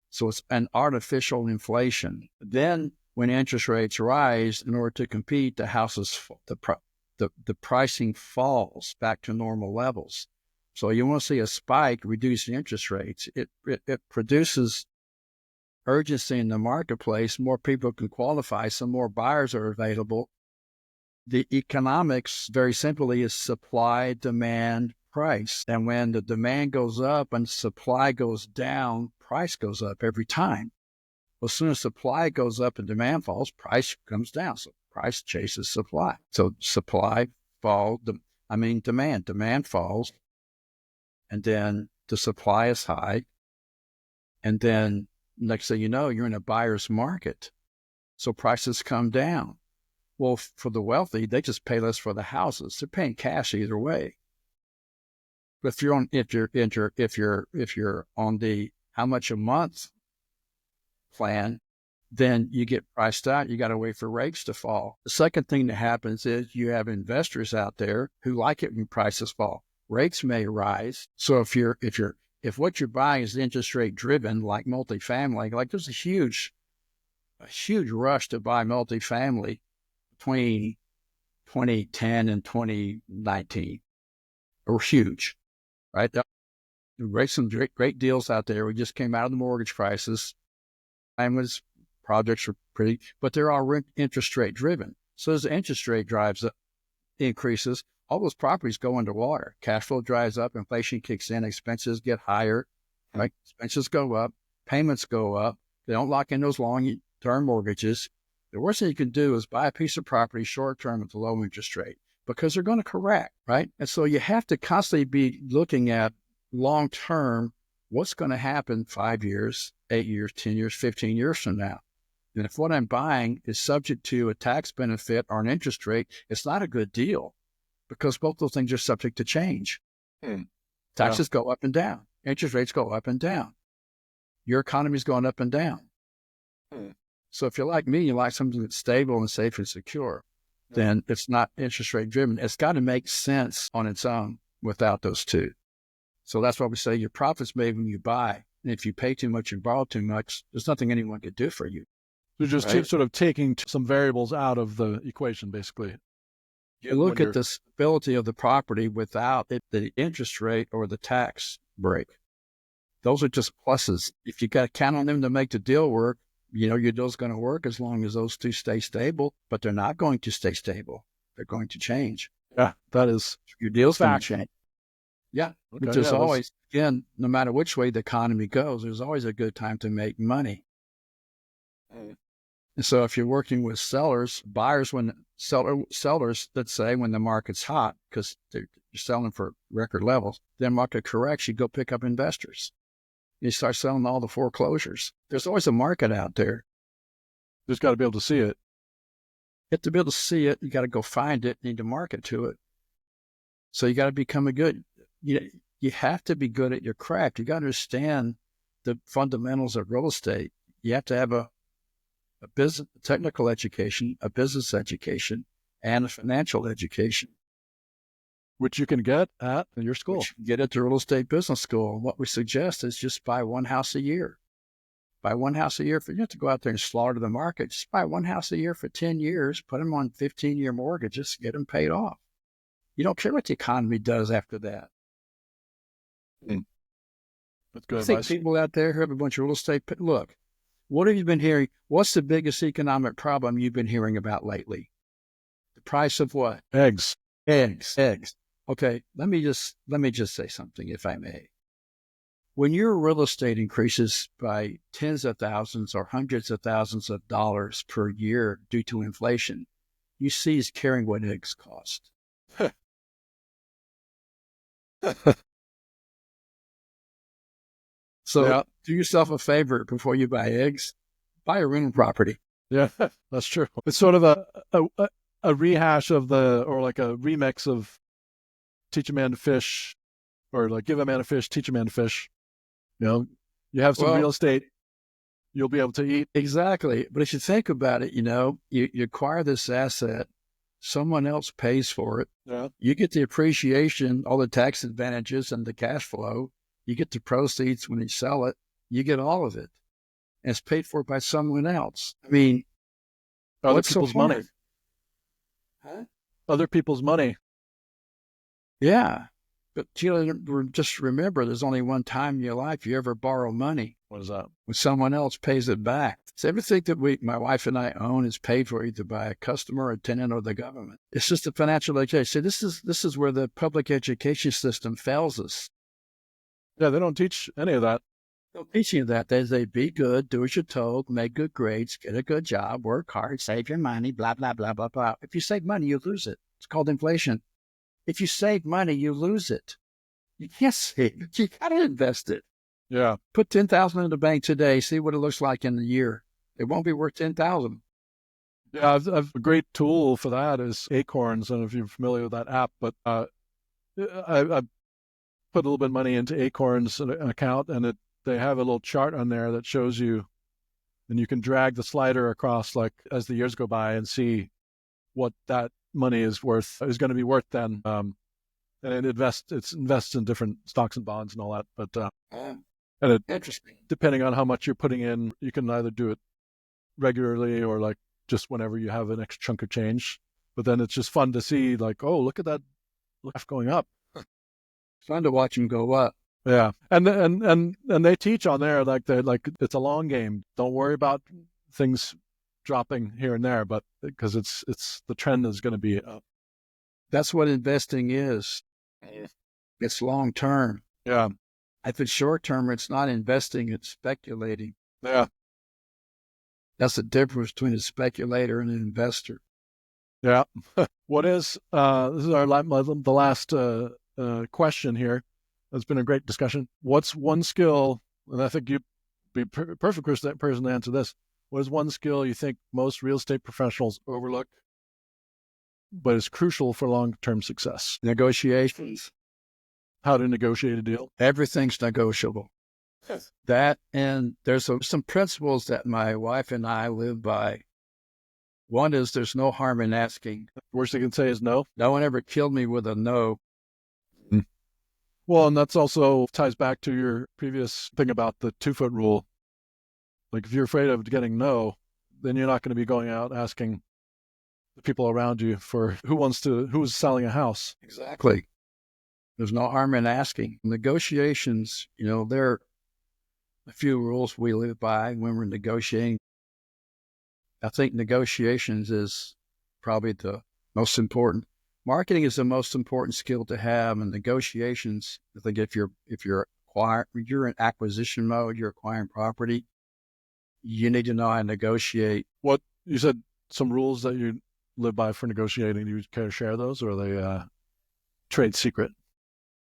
So it's an artificial inflation. Then when interest rates rise, in order to compete, the pricing falls back to normal levels. So you want to see a spike, reducing interest rates. It produces urgency in the marketplace. More people can qualify, some more buyers are available. The economics, very simply, is supply, demand, price. And when the demand goes up and supply goes down, price goes up every time. Well, as soon as supply goes up and demand falls, price comes down. So price chases supply. So demand falls. And then the supply is high. And then next thing you know, you're in a buyer's market. So prices come down. Well, for the wealthy, they just pay less for the houses. They're paying cash either way. But if you're on the how much a month plan, then you get priced out. You got to wait for rates to fall. The second thing that happens is you have investors out there who like it when prices fall. Rates may rise. So if what you're buying is interest rate driven, like multifamily, like there's a huge rush to buy multifamily between 2010 and 2019. They were huge, right? Some great deals out there. We just came out of the mortgage crisis. Projects were pretty, but they're all interest rate driven. So as the interest rate increases, all those properties go underwater. Cash flow dries up, inflation kicks in, expenses get higher, right? Expenses go up, payments go up. They don't lock in those long-term mortgages. The worst thing you can do is buy a piece of property short-term at the low interest rate because they're going to correct, right? And so you have to constantly be looking at long-term, what's going to happen 5 years, 8 years, 10 years, 15 years from now. And if what I'm buying is subject to a tax benefit or an interest rate, it's not a good deal because both those things are subject to change. Taxes go up and down. Interest rates go up and down. Your economy's going up and down. So if you're like me, you like something that's stable and safe and secure, then it's not interest rate driven. It's got to make sense on its own without those two. So that's why we say your profit's made when you buy. And if you pay too much and borrow too much, there's nothing anyone could do for you. So just sort of taking some variables out of the equation, basically. You look at the stability of the property without the interest rate or the tax break. Those are just pluses. If you got to count on them to make the deal work, your deal's going to work as long as those two stay stable, but they're not going to stay stable. They're going to change. Yeah, that is your deal's going to change. Yeah, okay, but there's always, again, no matter which way the economy goes, there's always a good time to make money. And so if you're working with sellers, sellers, let's say when the market's hot, because you're selling for record levels, then market corrects, you go pick up investors. You start selling all the foreclosures. There's always a market out there. Just got to be able to see it. You have to be able to see it. You got to go find it. You need to market to it. So you got to become you have to be good at your craft. You got to understand the fundamentals of real estate. You have to have a technical education, a business education, and a financial education. which you can get at your school. Which you get at the real estate business school. What we suggest is just buy one house a year. Buy one house a year. You don't have to go out there and slaughter the market. Just buy one house a year for 10 years, put them on 15-year mortgages, get them paid off. You don't care what the economy does after that. That's good I think advice. people out there who have a bunch of real estate, look, what have you been hearing? What's the biggest economic problem you've been hearing about lately? The price of what? Eggs. Eggs. Okay, let me just say something, if I may. When your real estate increases by tens of thousands or hundreds of thousands of dollars per year due to inflation, you cease caring what eggs cost. So do yourself a favor before you buy eggs, buy a rental property. Yeah, that's true. It's sort of a rehash of or like a remix of Teach a Man to Fish, or like Give a Man a Fish, Teach a Man to Fish. You have some real estate, you'll be able to eat. Exactly. But if you think about it, you acquire this asset, someone else pays for it. Yeah. You get the appreciation, all the tax advantages and the cash flow. You get the proceeds when you sell it. You get all of it. And it's paid for by someone else. I mean, other people's money. Huh? Other people's money. Yeah. But just remember, there's only one time in your life you ever borrow money. What is that? When someone else pays it back. So everything that my wife and I own is paid for either by a customer, a tenant, or the government. It's just a financial education. So this is where the public education system fails us. Yeah, they don't teach any of that. They don't teach you that. They say, be good, do as you're told, make good grades, get a good job, work hard, save your money, blah, blah, blah, blah, blah. If you save money, you lose it. It's called inflation. If you save money, you lose it. You can't save it. You got to invest it. Yeah. Put $10,000 in the bank today. See what it looks like in a year. It won't be worth $10,000. Yeah, I've a great tool for that is Acorns. I don't know if you're familiar with that app, but I put a little bit of money into Acorns account, and they have a little chart on there that shows you, and you can drag the slider across like as the years go by and see what that money is going to be worth then. And it invests in different stocks and bonds and all that. But Interesting. Depending on how much you're putting in, you can either do it regularly or like just whenever you have an extra chunk of change. But then it's just fun to see, like, oh, look at that, going up. It's fun to watch them go up. Yeah, and they teach on there like it's a long game. Don't worry about things dropping here and there, but because it's the trend is going to be up. That's what investing is. It's long term. Yeah. If it's short term, it's not investing, it's speculating. Yeah. That's the difference between a speculator and an investor. Yeah. What is this is the last question here. It's been a great discussion. What's one skill, and I think you'd be perfect person to answer this. What is one skill you think most real estate professionals overlook, but is crucial for long-term success? Negotiations. How to negotiate a deal? Everything's negotiable. Yes. That, and there's some principles that my wife and I live by. One is there's no harm in asking. Worst they can say is no. No one ever killed me with a no. Well, and that's also ties back to your previous thing about the 2-foot rule. Like if you're afraid of getting no, then you're not going to be going out asking the people around you for who's selling a house. Exactly. There's no harm in asking. Negotiations, there are a few rules we live by when we're negotiating. I think negotiations is probably the most important. Marketing is the most important skill to have, and negotiations, I think if you're in acquisition mode, you're acquiring property, you need to know how to negotiate. What you said, some rules that you live by for negotiating. Do you care to share those, or are they trade secret?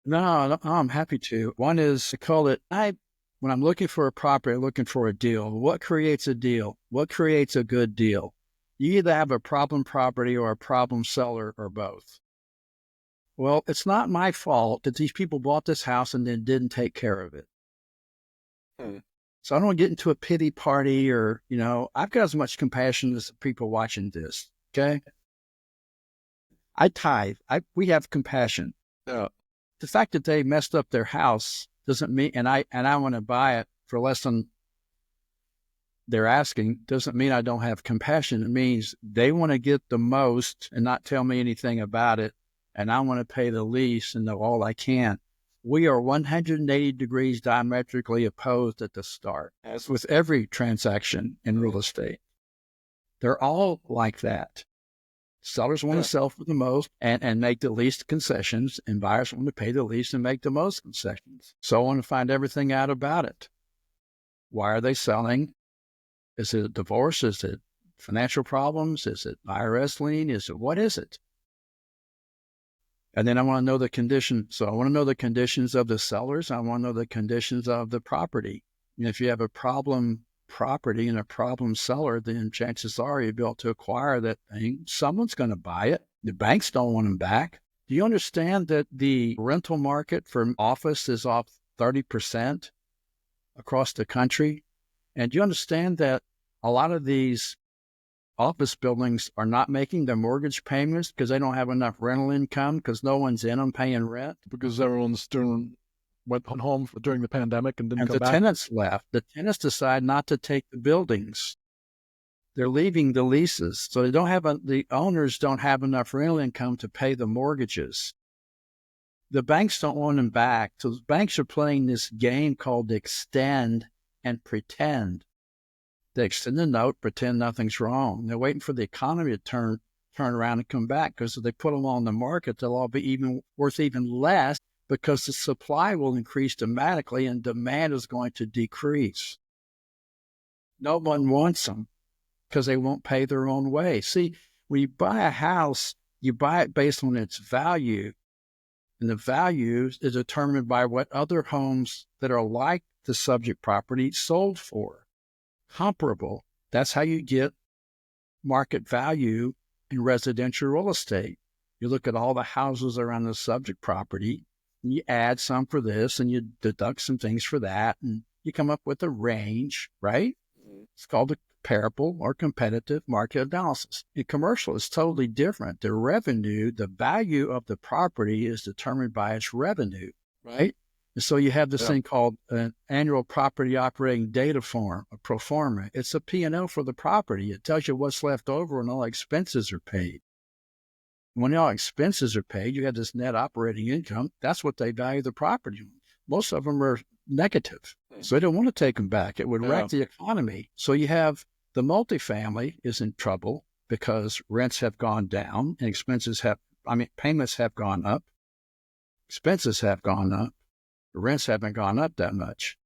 No, I'm happy to. One is to call it, when I'm looking for a property, I'm looking for a deal. What creates a deal? What creates a good deal? You either have a problem property or a problem seller or both. Well, it's not my fault that these people bought this house and then didn't take care of it. So I don't want to get into a pity party or, I've got as much compassion as the people watching this, okay? I tithe. We have compassion. Yeah. The fact that they messed up their house doesn't mean, and I want to buy it for less than they're asking, doesn't mean I don't have compassion. It means they want to get the most and not tell me anything about it, and I want to pay the least and know all I can. We are 180 degrees diametrically opposed at the start, as with every transaction in real estate. They're all like that. Sellers want to sell for the most and make the least concessions, and buyers want to pay the least and make the most concessions. So I want to find everything out about it. Why are they selling? Is it a divorce? Is it financial problems? Is it IRS lien? What is it? And then I want to know the condition. So I want to know the conditions of the sellers. I want to know the conditions of the property. And if you have a problem property and a problem seller, then chances are you'll be able to acquire that thing. Someone's going to buy it. The banks don't want them back. Do you understand that the rental market for office is off 30% across the country? And do you understand that a lot of these office buildings are not making their mortgage payments because they don't have enough rental income because no one's in them paying rent? Because everyone's went home during the pandemic and didn't come back. And the tenants left. The tenants decide not to take the buildings. They're leaving the leases. So the owners don't have enough rental income to pay the mortgages. The banks don't want them back. So the banks are playing this game called extend and pretend. They extend the note, pretend nothing's wrong. They're waiting for the economy to turn around and come back, because if they put them on the market, they'll all be worth even less, because the supply will increase dramatically and demand is going to decrease. No one wants them because they won't pay their own way. See, when you buy a house, you buy it based on its value, and the value is determined by what other homes that are like the subject property sold for. Comparable. That's how you get market value in residential real estate. You look at all the houses around the subject property, and you add some for this, and you deduct some things for that, and you come up with a range, right? It's called a comparable or competitive market analysis. In commercial, it's totally different. The revenue, the value of the property is determined by its revenue, right? And so you have this thing called an annual property operating data form, a pro forma. It's a P&L for the property. It tells you what's left over when all expenses are paid. When all expenses are paid, you have this net operating income. That's what they value the property on. Most of them are negative, so they don't want to take them back. It would wreck the economy. So you have the multifamily is in trouble because rents have gone down and payments have gone up. Expenses have gone up. The rents haven't gone up that much.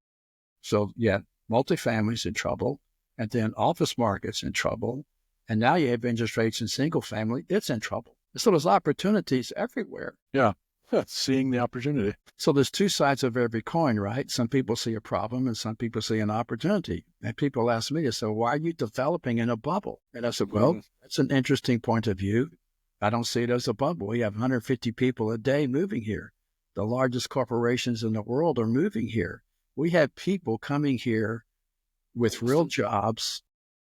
So yeah, multifamily's in trouble, and then office market's in trouble. And now you have interest rates in single family. It's in trouble. So there's opportunities everywhere. Yeah. Seeing the opportunity. So there's two sides of every coin, right? Some people see a problem and some people see an opportunity. And people ask me, so why are you developing in a bubble? And I said, well, that's an interesting point of view. I don't see it as a bubble. We have 150 people a day moving here. The largest corporations in the world are moving here. We have people coming here with real jobs,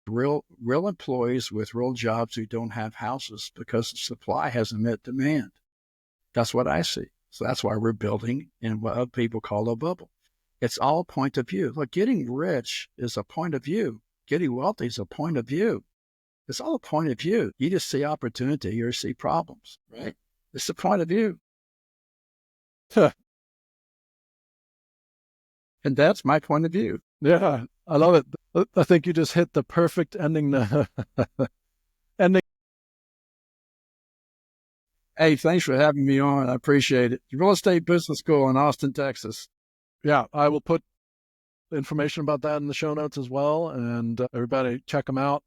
real employees with real jobs who don't have houses because the supply hasn't met demand. That's what I see. So that's why we're building in what other people call a bubble. It's all point of view. Look, getting rich is a point of view. Getting wealthy is a point of view. It's all a point of view. You just see opportunity or see problems, right? It's a point of view. And that's my point of view. Yeah, I love it. I think you just hit the perfect ending. Hey, thanks for having me on. I appreciate it. Real Estate Business School in Austin, Texas. Yeah, I will put information about that in the show notes as well, and everybody check them out.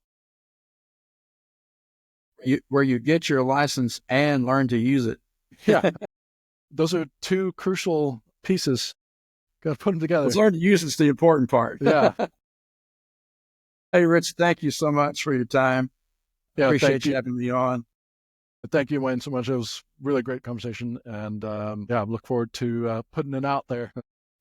Where you get your license and learn to use it. Yeah, those are two crucial pieces. Got to put them together. Learn to use it's the important part. Yeah. Hey, Rich, thank you so much for your time. Yeah, appreciate you having me on. Thank you, Wayne, so much. It was a really great conversation, and I look forward to putting it out there.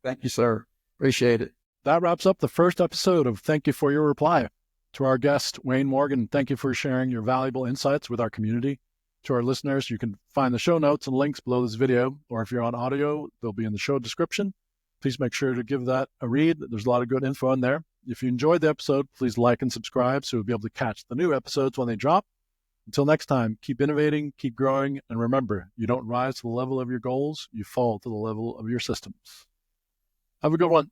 Thank you, sir. Appreciate it. That wraps up the first episode of Thank You for Your Reply. To our guest, Wayne Morgan, thank you for sharing your valuable insights with our community. To our listeners, you can find the show notes and links below this video, or if you're on audio, they'll be in the show description. Please make sure to give that a read. There's a lot of good info in there. If you enjoyed the episode, please like and subscribe so you'll be able to catch the new episodes when they drop. Until next time, keep innovating, keep growing, and remember, you don't rise to the level of your goals, you fall to the level of your systems. Have a good one.